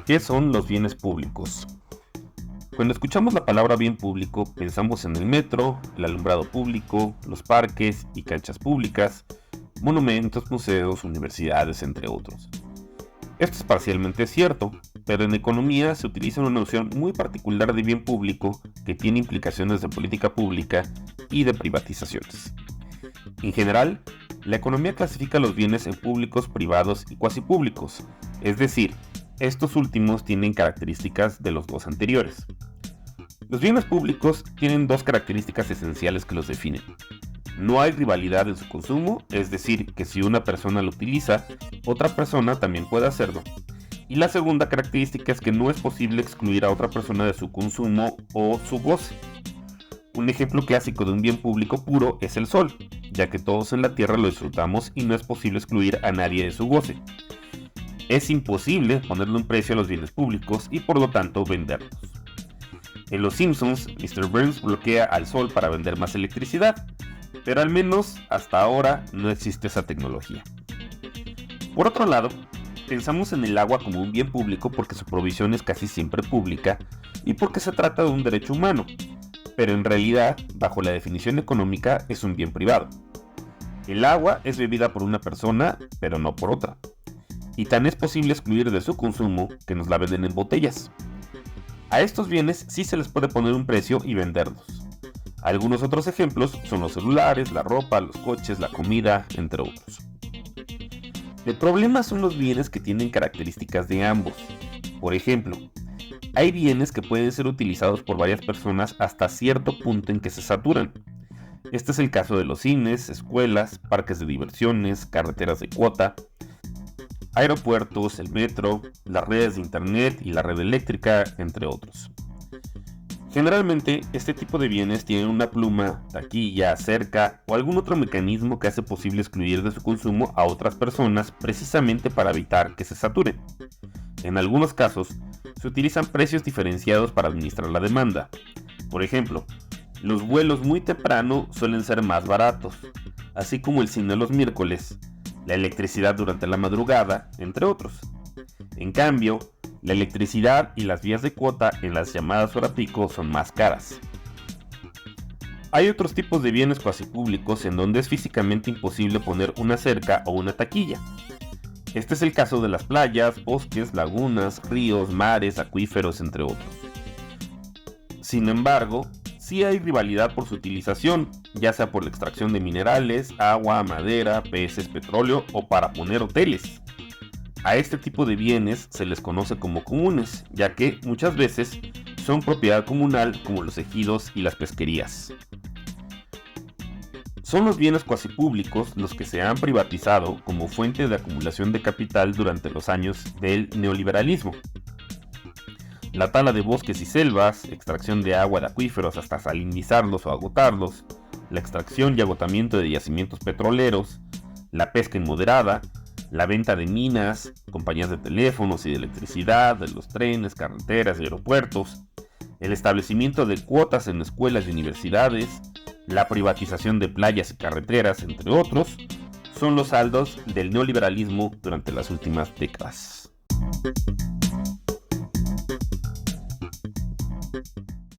¿Qué son los bienes públicos? Cuando escuchamos la palabra bien público, pensamos en el metro, el alumbrado público, los parques y canchas públicas, monumentos, museos, universidades, entre otros. Esto es parcialmente cierto, pero en economía se utiliza una noción muy particular de bien público que tiene implicaciones de política pública y de privatizaciones. En general, la economía clasifica los bienes en públicos, privados y cuasi públicos, es decir, estos últimos tienen características de los dos anteriores. Los bienes públicos tienen dos características esenciales que los definen. No hay rivalidad en su consumo, es decir, que si una persona lo utiliza, otra persona también puede hacerlo. Y la segunda característica es que no es posible excluir a otra persona de su consumo o su goce. Un ejemplo clásico de un bien público puro es el sol, ya que todos en la Tierra lo disfrutamos y no es posible excluir a nadie de su goce. Es imposible ponerle un precio a los bienes públicos y por lo tanto venderlos. En Los Simpsons, Mr. Burns bloquea al sol para vender más electricidad, pero al menos hasta ahora no existe esa tecnología. Por otro lado, pensamos en el agua como un bien público porque su provisión es casi siempre pública y porque se trata de un derecho humano, pero en realidad, bajo la definición económica, es un bien privado. El agua es bebida por una persona, pero no por otra. Y tan es posible excluir de su consumo que nos la venden en botellas. A estos bienes sí se les puede poner un precio y venderlos. Algunos otros ejemplos son los celulares, la ropa, los coches, la comida, entre otros. El problema son los bienes que tienen características de ambos. Por ejemplo, hay bienes que pueden ser utilizados por varias personas hasta cierto punto en que se saturan. Este es el caso de los cines, escuelas, parques de diversiones, carreteras de cuota, aeropuertos, el metro, las redes de internet y la red eléctrica, entre otros. Generalmente, este tipo de bienes tienen una pluma, taquilla, cerca o algún otro mecanismo que hace posible excluir de su consumo a otras personas precisamente para evitar que se saturen. En algunos casos, se utilizan precios diferenciados para administrar la demanda. Por ejemplo, los vuelos muy temprano suelen ser más baratos, así como el cine los miércoles, la electricidad durante la madrugada, entre otros. En cambio, la electricidad y las vías de cuota en las llamadas hora pico son más caras. Hay otros tipos de bienes cuasi públicos en donde es físicamente imposible poner una cerca o una taquilla. Este es el caso de las playas, bosques, lagunas, ríos, mares, acuíferos, entre otros. Sin embargo, sí hay rivalidad por su utilización, ya sea por la extracción de minerales, agua, madera, peces, petróleo o para poner hoteles. A este tipo de bienes se les conoce como comunes, ya que muchas veces son propiedad comunal como los ejidos y las pesquerías. Son los bienes cuasi públicos los que se han privatizado como fuente de acumulación de capital durante los años del neoliberalismo. La tala de bosques y selvas, extracción de agua de acuíferos hasta salinizarlos o agotarlos, la extracción y agotamiento de yacimientos petroleros, la pesca inmoderada, la venta de minas, compañías de teléfonos y de electricidad, de los trenes, carreteras y aeropuertos, el establecimiento de cuotas en escuelas y universidades, la privatización de playas y carreteras, entre otros, son los saldos del neoliberalismo durante las últimas décadas.